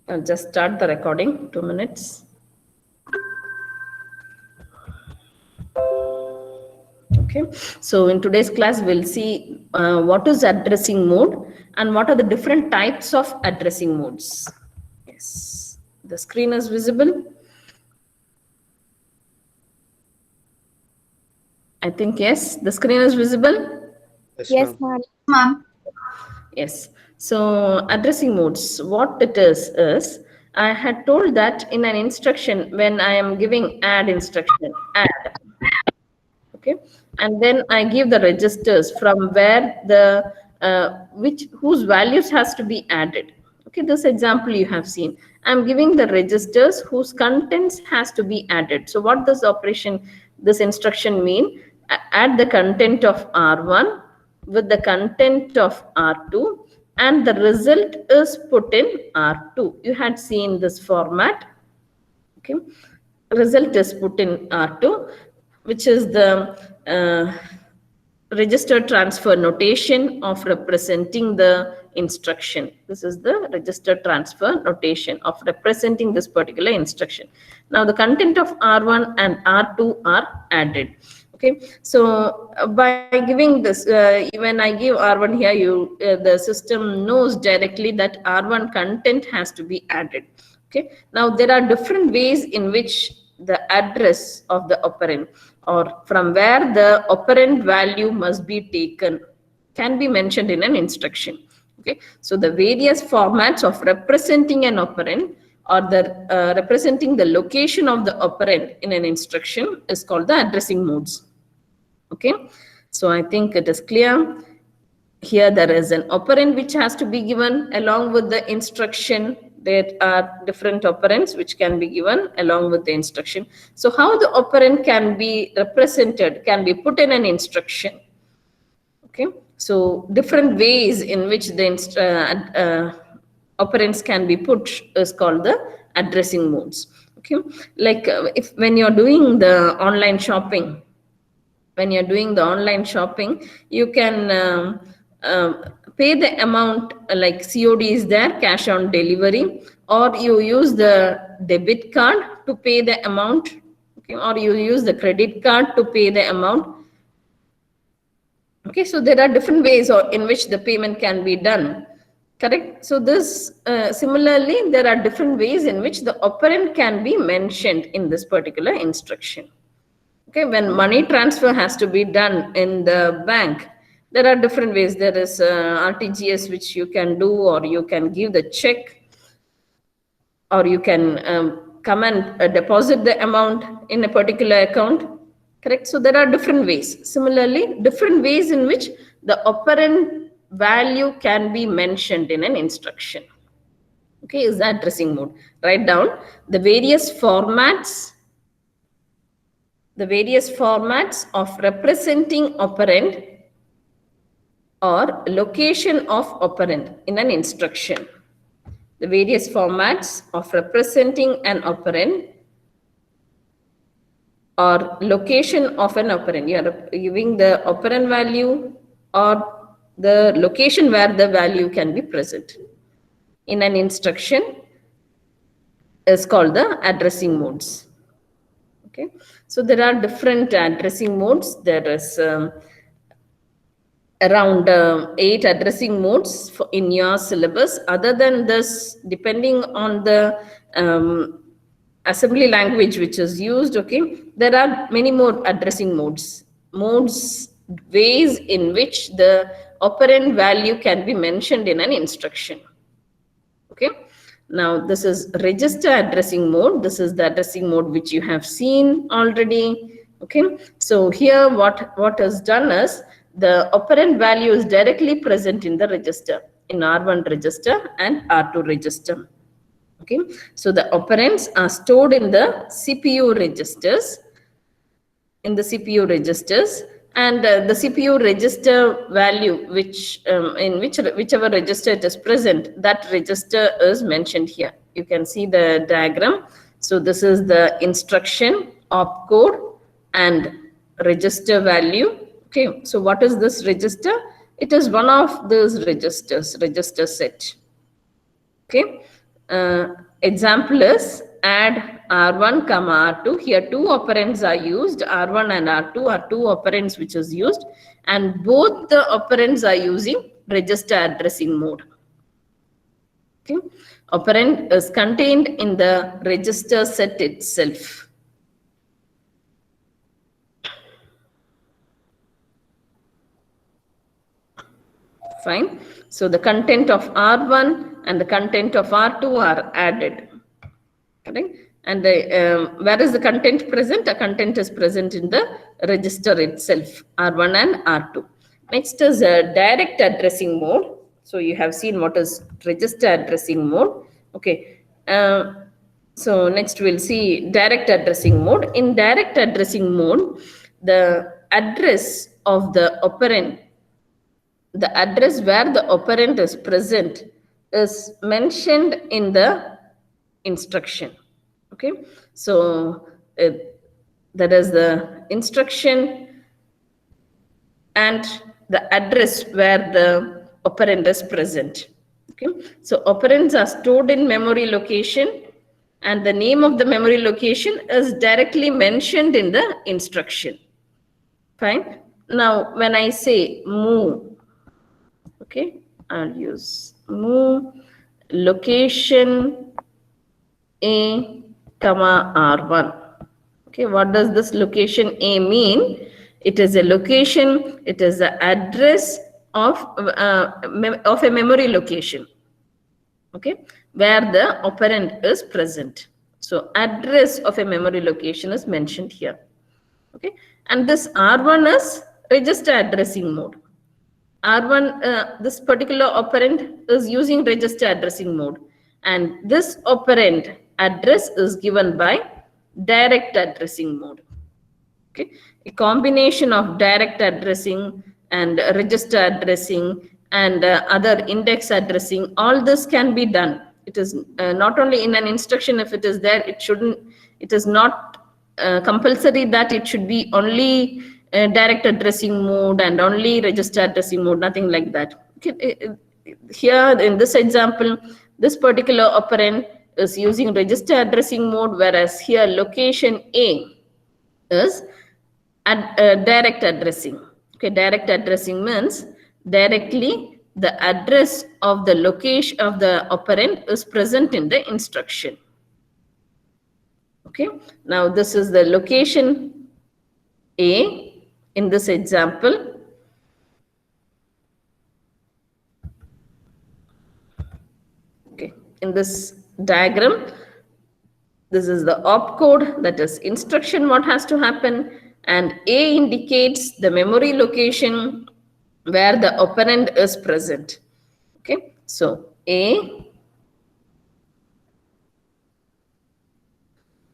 I'll just start the recording, 2 minutes. Okay, so in today's class, we'll see what is addressing mode and what are the different types of addressing modes. Yes, the screen is visible. I think yes, the screen is visible. Yes, ma'am. Yes. So addressing modes, what it is I had told that in an instruction when I am giving add instruction, add. Okay, and then I give the registers from where the which whose values has to be added. Okay, this example you have seen, I'm giving the registers whose contents has to be added. So what this operation, this instruction mean, add the content of r1 with the content of r2, and the result is put in r2. You had seen this format. Okay, result is put in r2, which is the register transfer notation of representing the instruction. This is the register transfer notation of representing this particular instruction. Now the content of r1 and r2 are added. Okay, so by giving this, when I give r1 here, the system knows directly that r1 content has to be added. Okay, now there are different ways in which the address of the operand, or from where the operand value must be taken, can be mentioned in an instruction. Okay, so the various formats of representing an operand, or the representing the location of the operand in an instruction, is called the addressing modes. Okay, so I think it is clear. Here there is an operand which has to be given along with the instruction. There are different operands which can be given along with the instruction. So how the operand can be represented, can be put in an instruction. Okay, so different ways in which the operands can be put is called the addressing modes. Okay, like if when you're doing the online shopping, you can pay the amount, like COD is there, cash on delivery, or you use the debit card to pay the amount. Okay, or you use the credit card to pay the amount. Okay, so there are different ways in which the payment can be done. Correct. So this similarly, there are different ways in which the operand can be mentioned in this particular instruction. Okay, when money transfer has to be done in the bank, there are different ways. There is RTGS which you can do, or you can give the check, or you can come and deposit the amount in a particular account. Correct. So there are different ways. Similarly, different ways in which the operand value can be mentioned in an instruction. Okay, is the addressing mode. Write down the various formats of representing operand or location of operand in an instruction. The various formats of representing an operand or location of an operand. You are giving the operand value or the location where the value can be present in an instruction is called the addressing modes. Okay, so there are different addressing modes. There is around 8 addressing modes in your syllabus. Other than this, depending on the assembly language which is used, okay, there are many more addressing modes, ways in which the operand value can be mentioned in an instruction. Okay, now this is register addressing mode. This is the addressing mode which you have seen already. Okay, so here what is done is the operand value is directly present in the register, in R1 register and R2 register. Okay, so the operands are stored in the CPU registers, and the CPU register value, which in whichever register it is present, that register is mentioned here. You can see the diagram. So this is the instruction, opcode, and register value. Okay, so what is this register? It is one of those registers, register set. Okay, Example is add R1 comma R2. Here two operands are used. R1 and R2 are two operands which is used, and both the operands are using register addressing mode. Okay. Operand is contained in the register set itself. Fine. So the content of R1 and the content of R2 are added. Correct? And where is the content present? The content is present in the register itself, R1 and R2. Next is direct addressing mode. So you have seen what is register addressing mode. Okay. So next we'll see direct addressing mode. In direct addressing mode, the address of the operand, the address where the operand is present, is mentioned in the instruction. Okay, so that is the instruction and the address where the operand is present. Okay, so operands are stored in memory location, and the name of the memory location is directly mentioned in the instruction. Fine. Now when I say move, okay, I'll use move location A comma R1. Okay, what does this location A mean? It is a location, it is the address of a memory location, okay, where the operand is present. So address of a memory location is mentioned here. Okay, and this R1 is register addressing mode. R1, this particular operand is using register addressing mode, and this operand address is given by direct addressing mode. Okay, a combination of direct addressing and register addressing and other index addressing, all this can be done. It is not only in an instruction. If it is there, it is not compulsory that it should be only direct addressing mode and only register addressing mode, nothing like that. Okay. Here in this example, this particular operand is using register addressing mode, whereas here location A is direct addressing. Okay, direct addressing means directly the address of the location of the operand is present in the instruction. Okay, now this is the location A in this example. Okay, in this diagram, this is the opcode, that is instruction what has to happen, and A indicates the memory location where the operand is present. Okay, so A,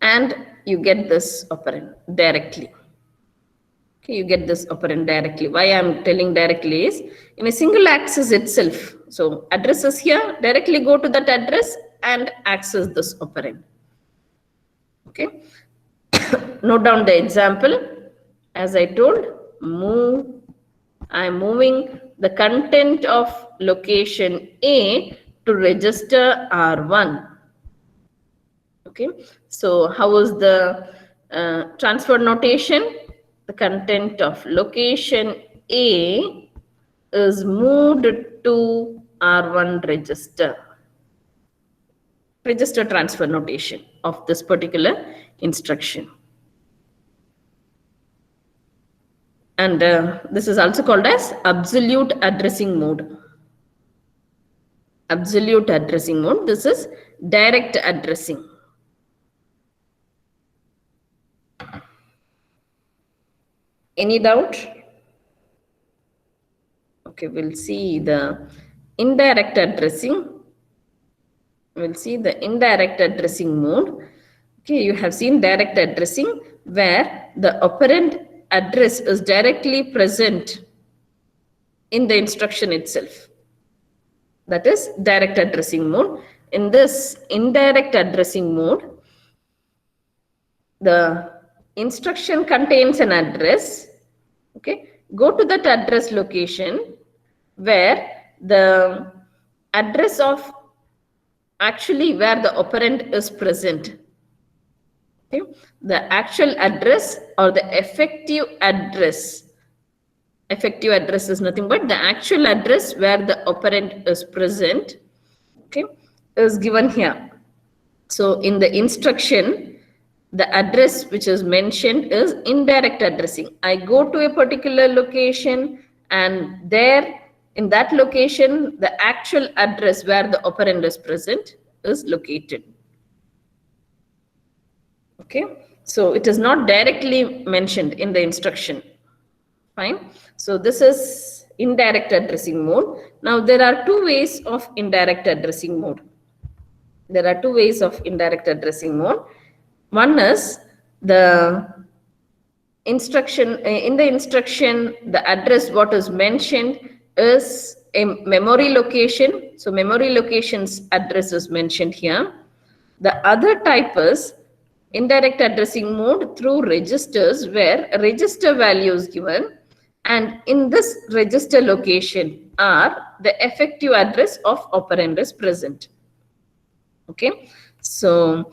and you get this operand directly. Okay, you get this operand directly. Why I am telling directly is in a single access itself. So addresses here, directly go to that address and access this operand. Okay, note down the example. As I told, move. I am moving the content of location A to register R1. Okay, so how is the transfer notation? The content of location A is moved to R1 register. Register transfer notation of this particular instruction. And this is also called as absolute addressing mode. Absolute addressing mode. This is direct addressing. Any doubt? Okay, we'll see the indirect addressing. We'll see the indirect addressing mode. Okay, you have seen direct addressing where the operand address is directly present in the instruction itself. That is direct addressing mode. In this indirect addressing mode, the instruction contains an address. Okay, go to that address location where the address of actually where the operand is present. Okay, the actual address or the effective address. Effective address is nothing but the actual address where the operand is present. Okay, is given here. So in the instruction, the address which is mentioned is indirect addressing. I go to a particular location, and there in that location, the actual address where the operand is present is located. Okay, so it is not directly mentioned in the instruction. Fine. So this is indirect addressing mode. Now there are two ways of indirect addressing mode. There are two ways of indirect addressing mode. One is the instruction. In the instruction, the address what is mentioned is a memory location. So memory location's address is mentioned here. The other type is indirect addressing mode through registers, where a register value is given, and in this register location are the effective address of operand is present. Okay, so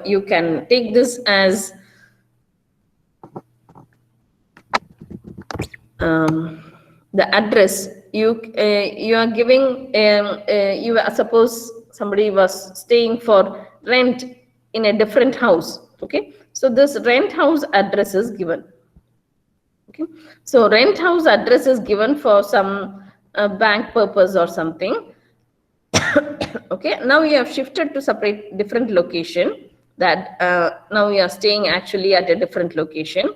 you can take this as the address you are giving. You suppose somebody was staying for rent in a different house. Okay, so this rent house address is given. Okay, so rent house address is given for some bank purpose or something. Okay, now you have shifted to separate different location, that now you are staying actually at a different location.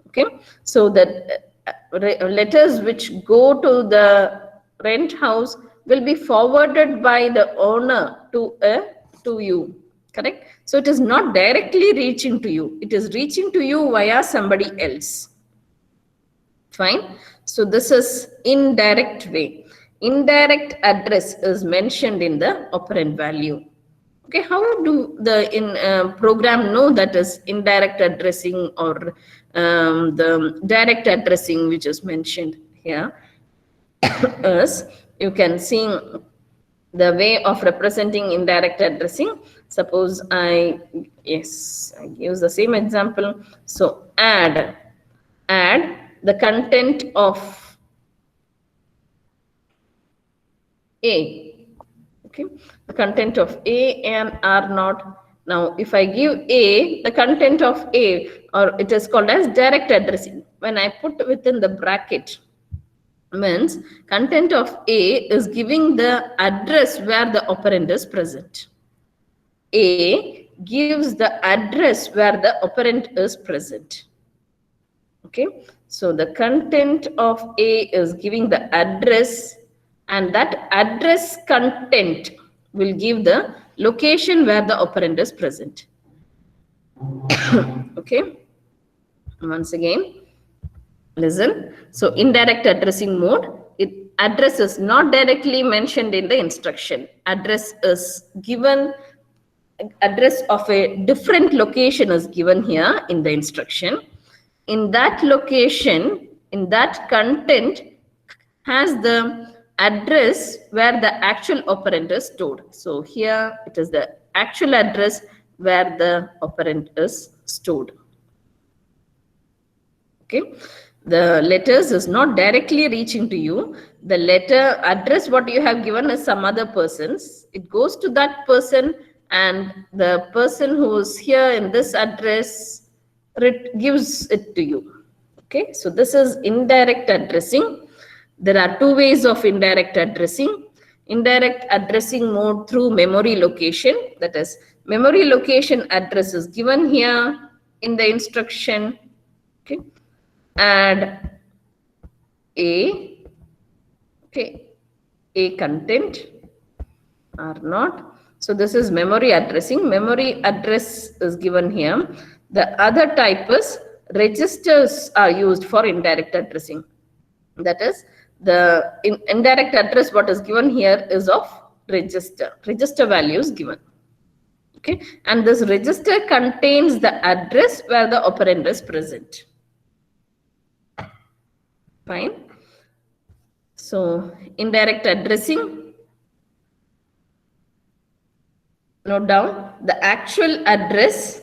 Okay, so that letters which go to the rent house will be forwarded by the owner to you, correct? So it is not directly reaching to you, it is reaching to you via somebody else. Fine. So this is indirect way. Indirect address is mentioned in the operand value. Okay, how do the program know that is indirect addressing or the direct addressing which is mentioned here? Is you can see the way of representing indirect addressing. Suppose I use the same example. So add the content of A. Okay, the content of A and R naught. Now, if I give A, the content of A, or it is called as direct addressing. When I put within the bracket, means content of A is giving the address where the operand is present. A gives the address where the operand is present. Okay, so the content of A is giving the address, and that address content will give the location where the operand is present. Okay, once again, listen. So indirect addressing mode, address is not directly mentioned in the instruction. Address is given, address of a different location is given here in the instruction. In that location, in that content has the address where the actual operand is stored. So here it is the actual address where the operand is stored. Okay, the letters is not directly reaching to you. The letter address what you have given is some other person's. It goes to that person, and the person who is here in this address gives it to you. Okay, so this is indirect addressing. There are two ways of indirect addressing. Indirect addressing mode through memory location, that is memory location address is given here in the instruction. Okay, add A, okay, A content or not. So this is memory addressing. Memory address is given here. The other type is registers are used for indirect addressing. That is the indirect address what is given here is of register values given. Okay, and this register contains the address where the operand is present. Fine. So indirect addressing note down the actual address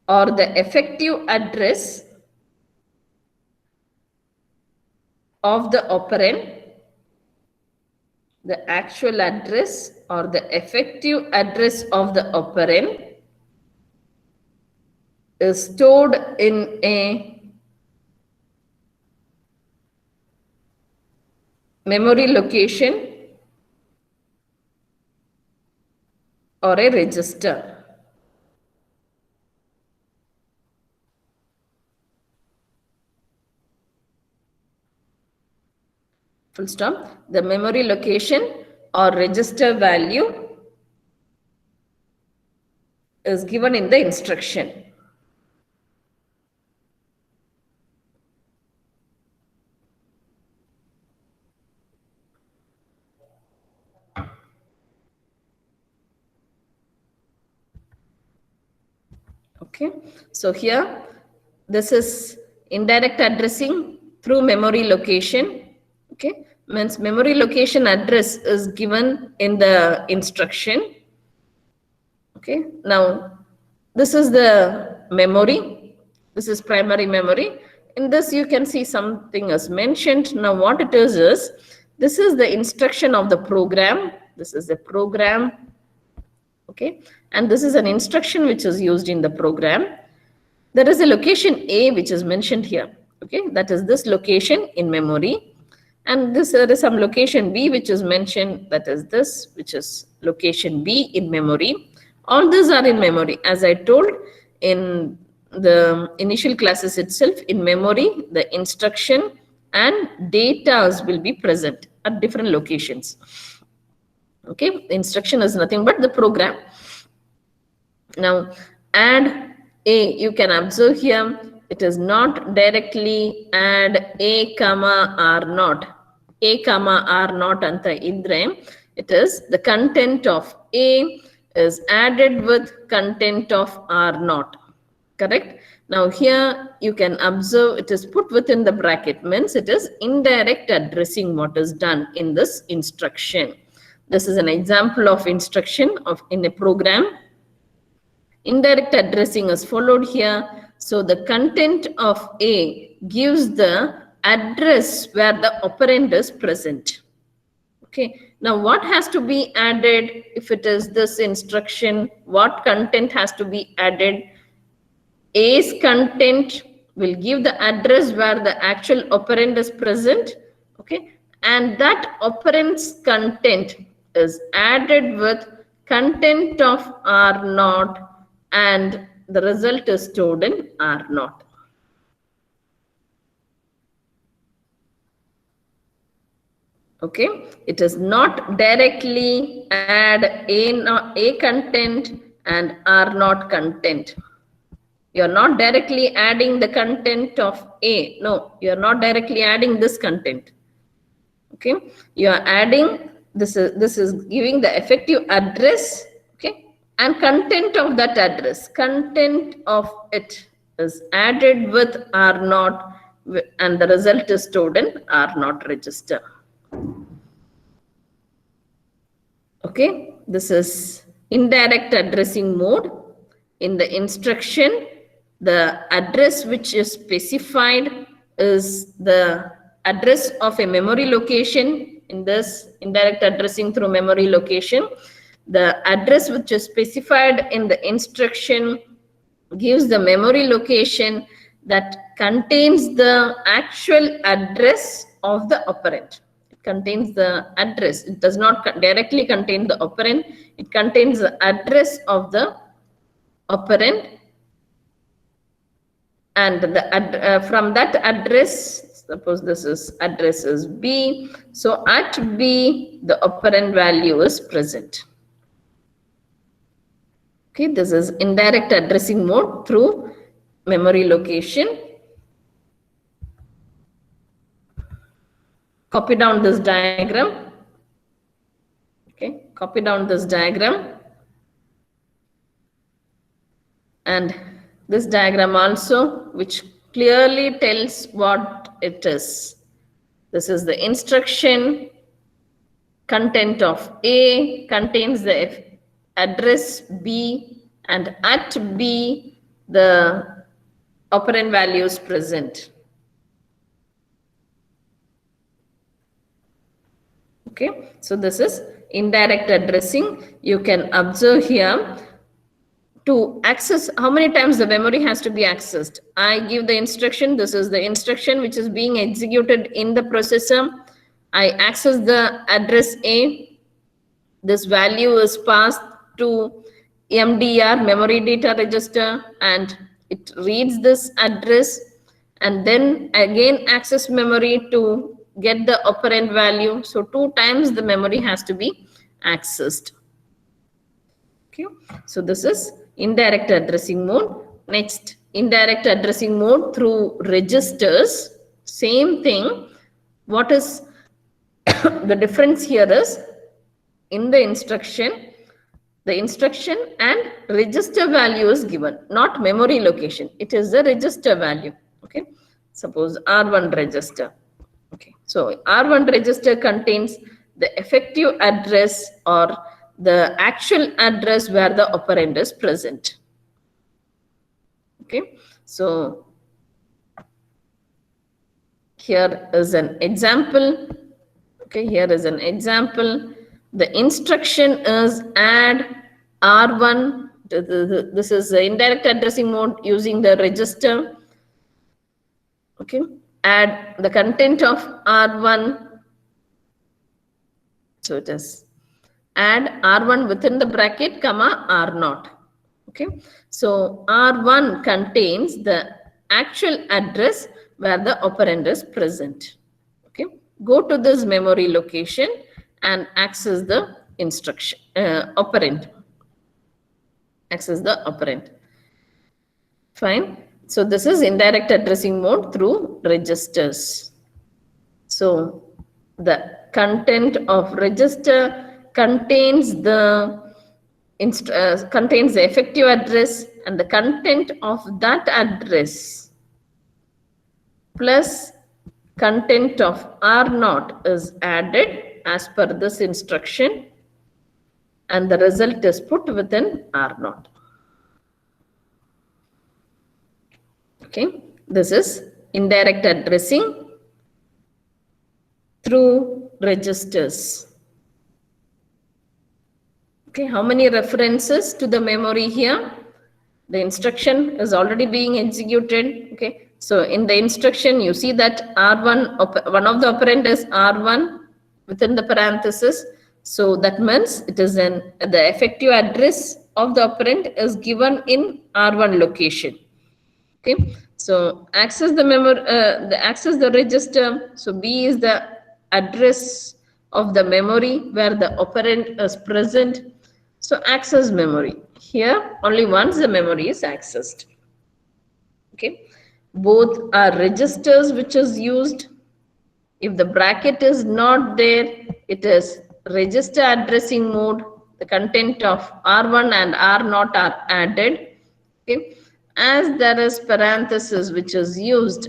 or the effective address of the operand, the actual address or the effective address of the operand is stored in a memory location or a register. Full stop. The memory location or register value is given in the instruction. Okay, so here this is indirect addressing through memory location. Okay, means memory location address is given in the instruction. Okay, now this is the memory. This is primary memory. In this you can see something as mentioned. Now what it is this is the instruction of the program. This is the program. Okay, and this is an instruction which is used in the program. There is a location A which is mentioned here. Okay, that is this location in memory. And this there is some location B which is mentioned, that is this, which is location B in memory. All these are in memory. As I told in the initial classes itself, in memory, the instruction and data will be present at different locations. Okay, the instruction is nothing but the program. Now, add A, you can observe here, it is not directly add A comma R naught. A comma R naught anta idre. It is the content of A is added with content of R naught. Correct? Now here you can observe it is put within the bracket, means it is indirect addressing what is done in this instruction. This is an example of instruction of in a program. Indirect addressing is followed here. So the content of A gives the address where the operand is present. Okay. Now what has to be added if it is this instruction? What content has to be added? A's content will give the address where the actual operand is present. Okay. And that operand's content is added with content of R naught, and the result is stored in R naught. Okay, it is not directly add A content and R naught content. You are not directly adding the content of A. No, you are not directly adding this content. Okay, you are adding this is giving the effective address. Okay, and content of that address. Content of it is added with R naught, and the result is stored in R naught register. Okay, this is indirect addressing mode. In the instruction, the address which is specified is the address of a memory location. In this indirect addressing through memory location, the address which is specified in the instruction gives the memory location that contains the actual address of the operand. It contains the address. It does not directly contain the operand. It contains the address of the operand, and the from that address, suppose this is address is B, so at B the operand value is present. Okay, this is indirect addressing mode through memory location. Copy down this diagram. Okay, copy down this diagram. And this diagram also, which clearly tells what it is. This is the instruction. Content of A contains the address B, and at B the operand value is present. Okay, so this is indirect addressing. You can observe here, to access how many times the memory has to be accessed. I give the instruction. This is the instruction which is being executed in the processor. I access the address A. This value is passed to MDR, memory data register, and it reads this address, and then again access memory to get the operand value. So 2 times the memory has to be accessed. Okay, so this is indirect addressing mode. Next, indirect addressing mode through registers. Same thing. What is the difference here is, in the instruction and register value is given, not memory location. It is the register value. Okay, suppose R1 register. Okay, so R1 register contains the effective address or the actual address where the operand is present. Okay, so here is an example. Okay, here is an example. The instruction is add R1. This is the indirect addressing mode using the register. Okay, add the content of R1. So it is add R1 within the bracket, comma R0. Okay, so R1 contains the actual address where the operand is present. Okay, go to this memory location and access the instruction operand. Access the operand. Fine. So this is indirect addressing mode through registers. So the content of register contains the effective address, and the content of that address plus content of R0 is added as per this instruction, and the result is put within R0. Okay, this is indirect addressing through registers. Okay, how many references to the memory here? The instruction is already being executed. Okay, so in the instruction you see that R1, one of the operand is R1 within the parenthesis. So that means it is the effective address of the operand is given in R1 location. Okay, so access the memory, access the register. So B is the address of the memory where the operand is present. So access memory. Here only once the memory is accessed. Okay, both are registers which is used. If the bracket is not there, it is register addressing mode. The content of R1 and R0 are added. Okay, as there is parenthesis which is used,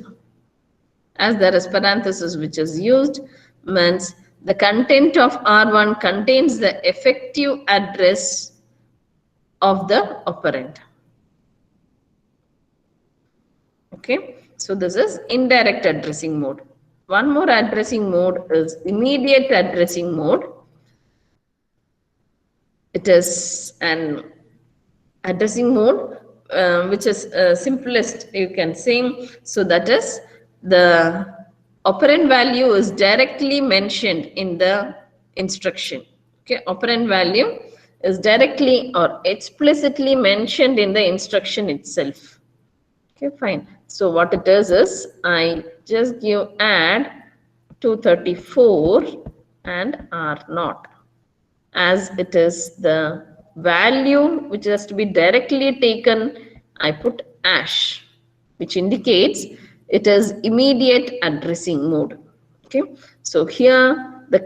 means the content of R1 contains the effective address of the operand. Okay, so this is indirect addressing mode. One more addressing mode is immediate addressing mode. It is an addressing mode which is simplest, you can say. So that is, the operand value is directly mentioned in the instruction. Okay, operand value is directly or explicitly mentioned in the instruction itself. Okay, fine. So what it is I just give add 234 and R0, as it is the value which has to be directly taken. I put hash, which indicates it is immediate addressing mode. Okay, so here the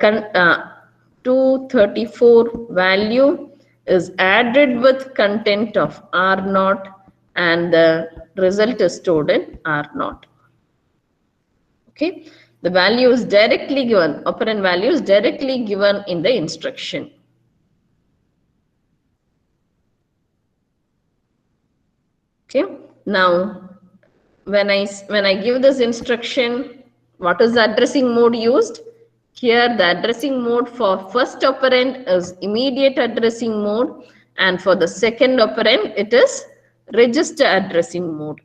234 value is added with content of R0, and the result is stored in R0. Okay, the value is directly given, operand value is directly given in the instruction. Okay. Now, when I give this instruction, what is the addressing mode used? Here, the addressing mode for first operand is immediate addressing mode, and for the second operand, it is register addressing mode.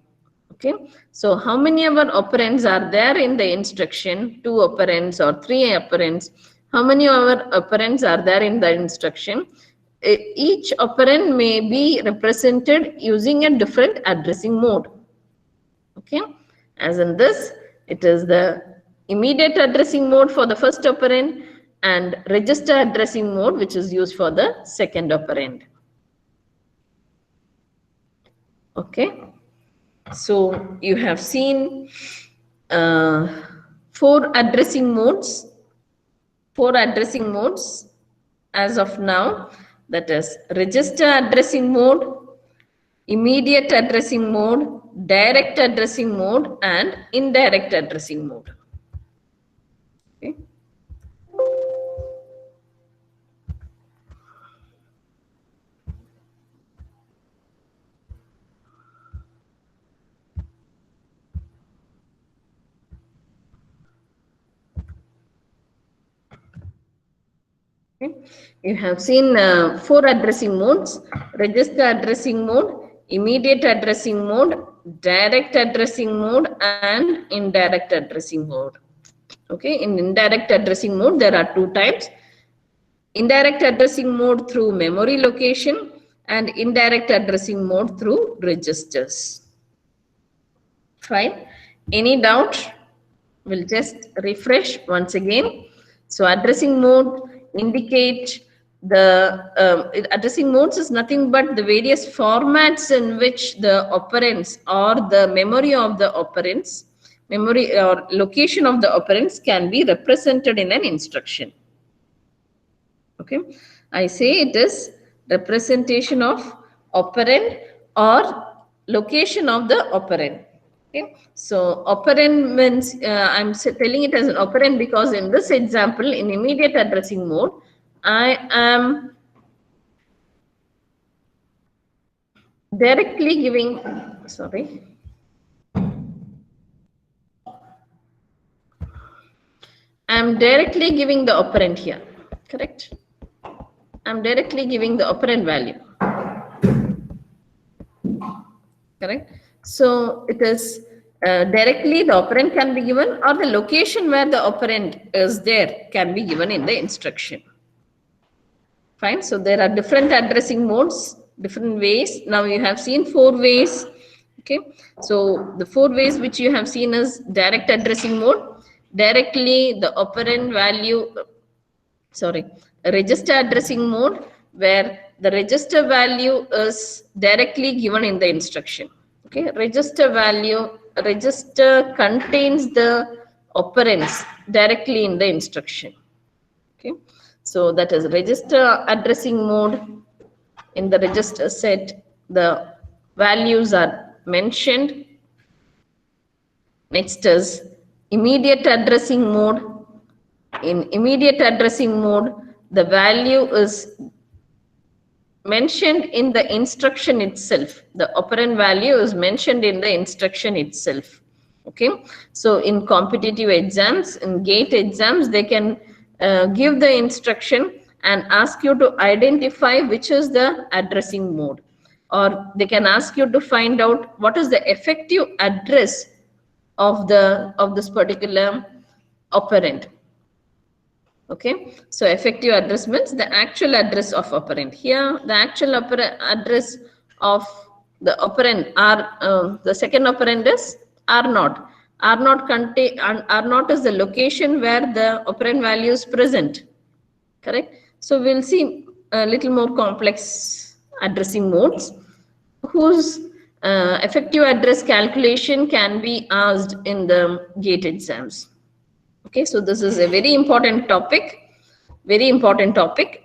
Okay, so how many of our operands are there in the instruction? 2 operands or 3 operands? How many of our operands are there in the instruction? Each operand may be represented using a different addressing mode. Okay, as in this, it is the immediate addressing mode for the first operand and register addressing mode which is used for the second operand. Okay, so you have seen 4 addressing modes as of now, that is register addressing mode, immediate addressing mode, direct addressing mode, and indirect addressing mode. Okay. Okay. You have seen 4 addressing modes: register addressing mode, immediate addressing mode, direct addressing mode, and indirect addressing mode. Okay, in indirect addressing mode, there are 2 types: indirect addressing mode through memory location and indirect addressing mode through registers. Fine. Any doubt? We'll just refresh once again. So addressing mode indicate the addressing modes is nothing but the various formats in which the operands or the memory of the operands, memory or location of the operands can be represented in an instruction. Okay, I say it is representation of operand or location of the operand. Okay, so operand means I'm telling it as an operand because in this example, in immediate addressing mode, I am directly giving, sorry, I am directly giving the operand here, correct? I am directly giving the operand value, correct? So it is directly the operand can be given, or the location where the operand is there can be given in the instruction. Fine. So there are different addressing modes, different ways. Now you have seen 4 ways. Okay. So the 4 ways which you have seen is direct addressing mode. Directly the operand value, register addressing mode, where the register value is directly given in the instruction. Okay. Register contains the operands directly in the instruction. Okay. So that is register addressing mode. In the register set, the values are mentioned. Next is immediate addressing mode. In immediate addressing mode, the value is mentioned in the instruction itself. The operand value is mentioned in the instruction itself. Okay. So in competitive exams, in GATE exams, they can give the instruction and ask you to identify which is the addressing mode, or they can ask you to find out what is the effective address of this particular operand. Okay, so effective address means the actual address of operand. Here the actual address of the operand are the second operand is R0. R0 is the location where the operand value is present. Correct. So we'll see a little more complex addressing modes whose effective address calculation can be asked in the GATE exams. Okay, so this is a very important topic,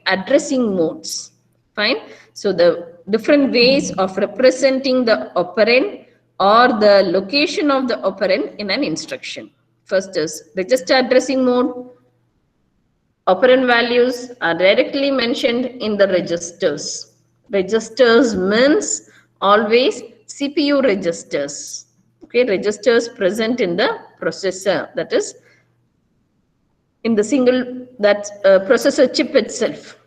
addressing modes. Fine. So the different ways of representing the operand or the location of the operand in an instruction. First is register addressing mode. Operand values are directly mentioned in the registers. Registers means always CPU registers. Okay, registers present in the processor, that is in the single that processor chip itself.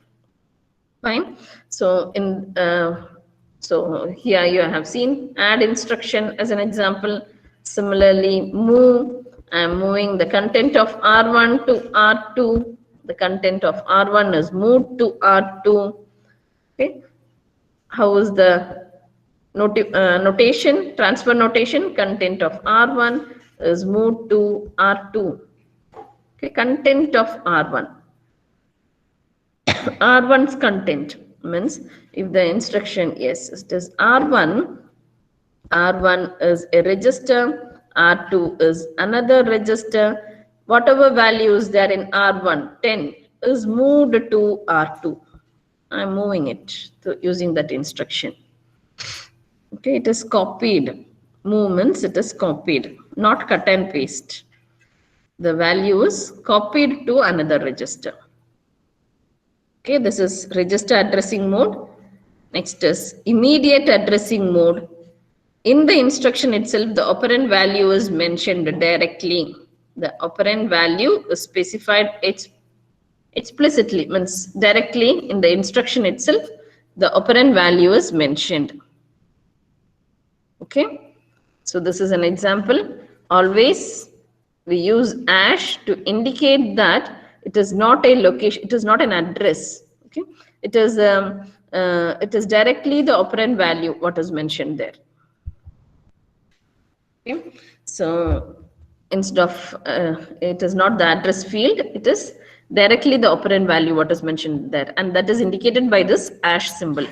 Fine. So so here you have seen add instruction as an example. Similarly, move. I'm moving the content of R1 to R2. The content of R1 is moved to R2. Okay. How is the notation, transfer notation? Content of R1 is moved to R2. Okay, content of R1. R1's content means if the instruction, yes, it is R1, R1 is a register, R2 is another register. Whatever value is there in R1, 10, is moved to R2. I'm moving it using that instruction. Okay, it is copied. Movements, it is copied, not cut and paste. The value is copied to another register. Okay, this is register addressing mode. Next is immediate addressing mode. In the instruction itself, the operand value is mentioned directly. The operand value is specified explicitly, means directly in the instruction itself, the operand value is mentioned. Okay, so this is an example. Always we use hash to indicate that it is not a location, it is not an address. Okay, it is directly the operand value what is mentioned there. Okay, so instead of it is not the address field, it is directly the operand value what is mentioned there, and that is indicated by this hash symbol.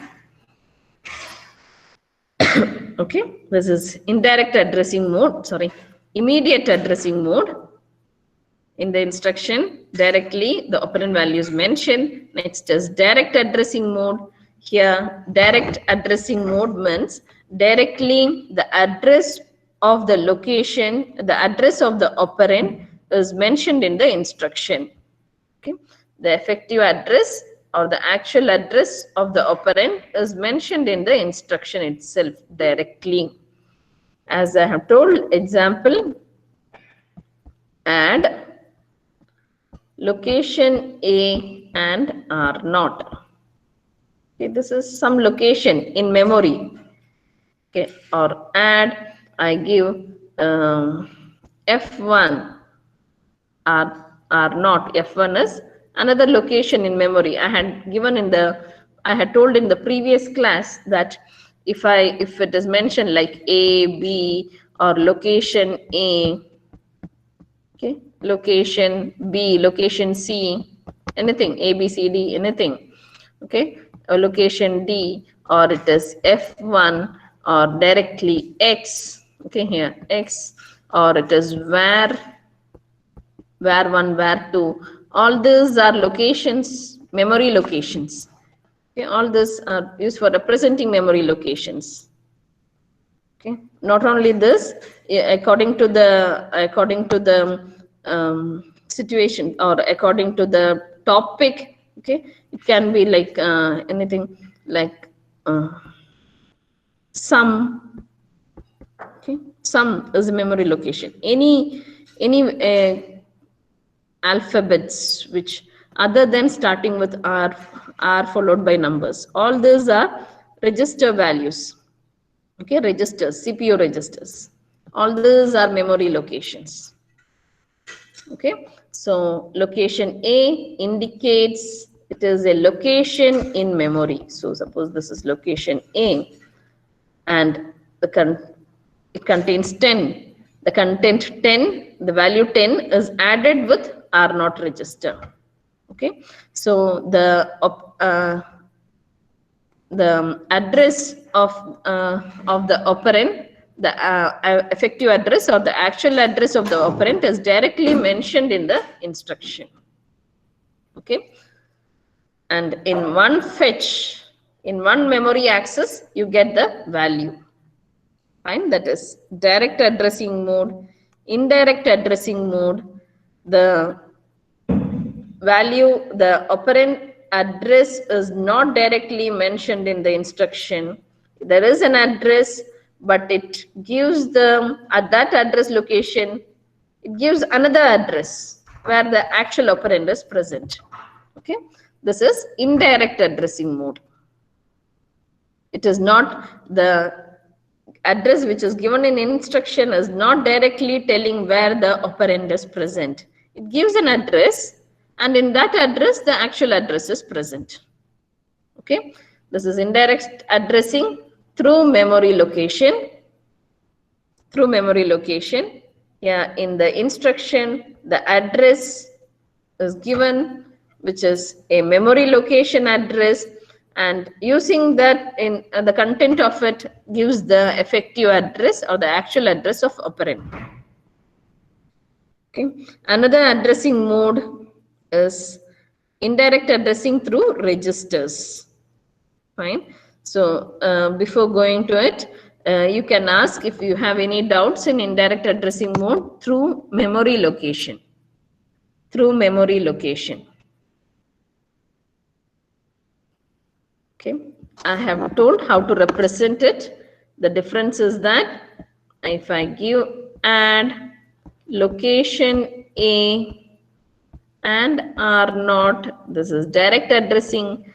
Okay, this is indirect addressing mode, sorry, immediate addressing mode. In the instruction, directly the operand value is mentioned. Next is direct addressing mode. Here, direct addressing mode means directly the address of the location, the address of the operand is mentioned in the instruction. Okay, the effective address or the actual address of the operand is mentioned in the instruction itself directly. As I have told, example, add location A and R0. Okay, this is some location in memory. Okay, or add, I give F1 R0. F1 is another location in memory. I had told in the previous class that if it is mentioned like A, B, or location A, okay, location B, location C, anything, A, B, C, D, anything, okay, or location D, or it is F1, or directly X, okay, here X, or it is where 1, where 2, all these are locations, memory locations. Okay, all these are used for representing memory locations. Okay, not only this, according to the situation or according to the topic, okay, it can be like anything like sum. Okay, sum is a memory location. Any alphabets which other than starting with R followed by numbers, all these are register values. Okay, registers, CPU registers, all these are memory locations. Okay, so location A indicates it is a location in memory. So suppose this is location A and it contains 10. The content 10, the value 10 is added with R0 register. Okay, so the address of the operand, the effective address or the actual address of the operand is directly mentioned in the instruction. Okay, and in one fetch, in one memory access, you get the value. Fine, that is direct addressing mode. Indirect addressing mode, the value, the operand address is not directly mentioned in the instruction. There is an address, but it gives the, at that address location, it gives another address where the actual operand is present. Okay, this is indirect addressing mode. It is not the address which is given in instruction is not directly telling where the operand is present. It gives an address, and in that address the actual address is present. Okay, this is indirect addressing through memory location. Through memory location, yeah, in the instruction the address is given, which is a memory location address, and using that in the content of it gives the effective address or the actual address of operand. Okay, another addressing mode is indirect addressing through registers. Fine. So before going to it, you can ask if you have any doubts in indirect addressing mode through memory location. Through memory location. Okay, I have told how to represent it. The difference is that if I give add location A and R0, this is direct addressing,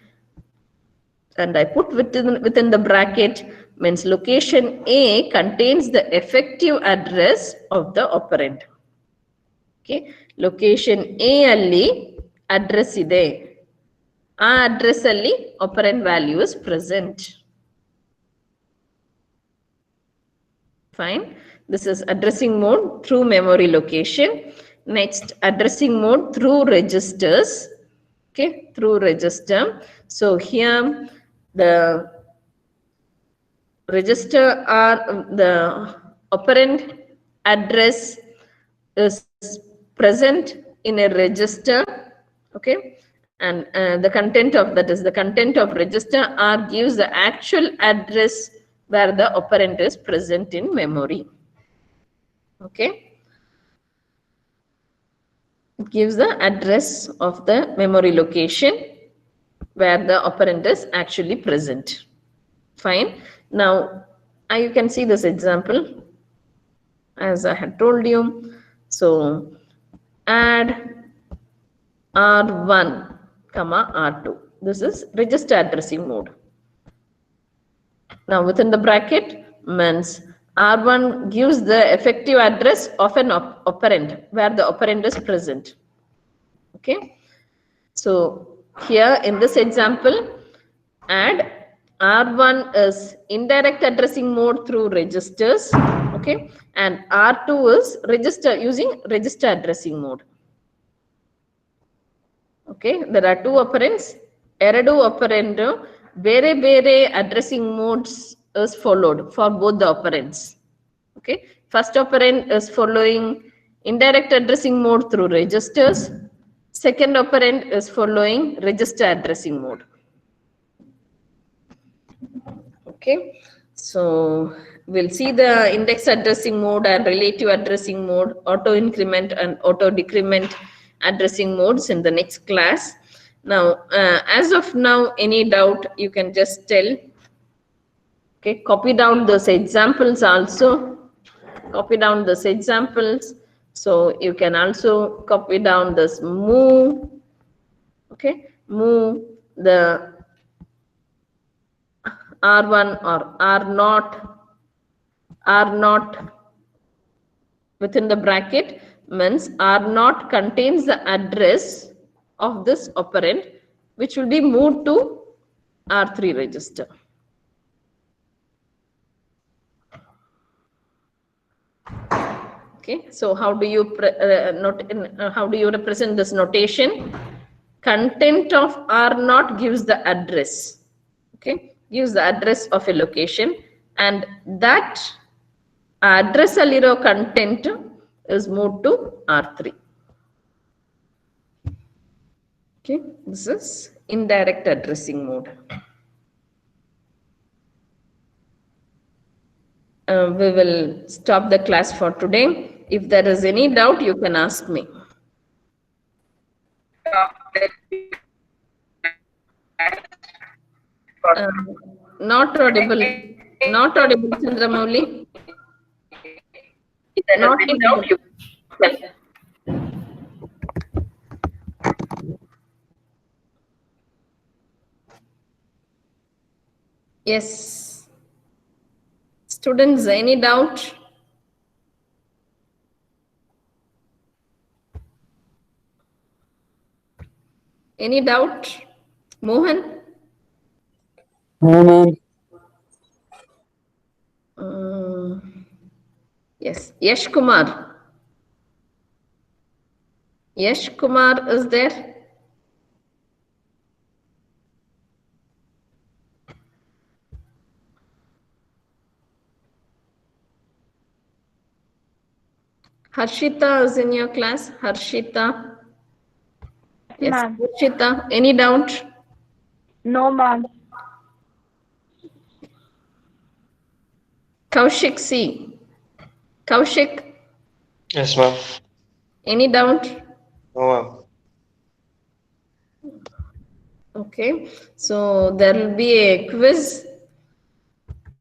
and I put within the bracket, means location A contains the effective address of the operand. Okay, location A alli address ide. ಆ address alli operand value is present. Fine. This is addressing mode through memory location. Next, addressing mode through registers. Okay, through register. So here the register are the operand address is present in a register. Okay, and the content of that is the content of register R gives the actual address where the operand is present in memory. Okay, it gives the address of the memory location where the operand is actually present. Fine. Now you can see this example as I had told you. So add R1 comma R2. This is register addressing mode. Now within the bracket means R1 gives the effective address of an operand where the operand is present. Okay, so here in this example, add R1 is indirect addressing mode through registers. Okay, and R2 is register using register addressing mode. Okay, there are two operands. Eradu operand bere bere addressing modes is followed for both the operands. Okay, first operand is following indirect addressing mode through registers. Second operand is following register addressing mode. Okay, so we'll see the index addressing mode and relative addressing mode, auto increment and auto decrement addressing modes in the next class. Now as of now, any doubt you can just tell. Okay, copy down those examples also. Copy down those examples. So you can also copy down this move. Okay, move the R1 or R0 within the bracket means R0 contains the address of this operand which will be moved to R3 register. Okay, so how do you represent this notation? Content of R0 gives the address. Okay, gives the address of a location, and that address alliro content is moved to R3. Okay, this is indirect addressing mode. We will stop the class for today. If there is any doubt, you can ask me. Not audible. Not audible, Chandramouli. Not audible. Yes. Students, any doubt? Any doubt? Mohan? No, ma'am. Yes. Yash Kumar. Yash Kumar is there? Harshita is in your class. Harshita. Yes. Ma'am. Harshita, any doubt? No, ma'am. Kaushik C. Kaushik, Yes, ma'am. any doubt? No, ma'am. Okay. So there will be a quiz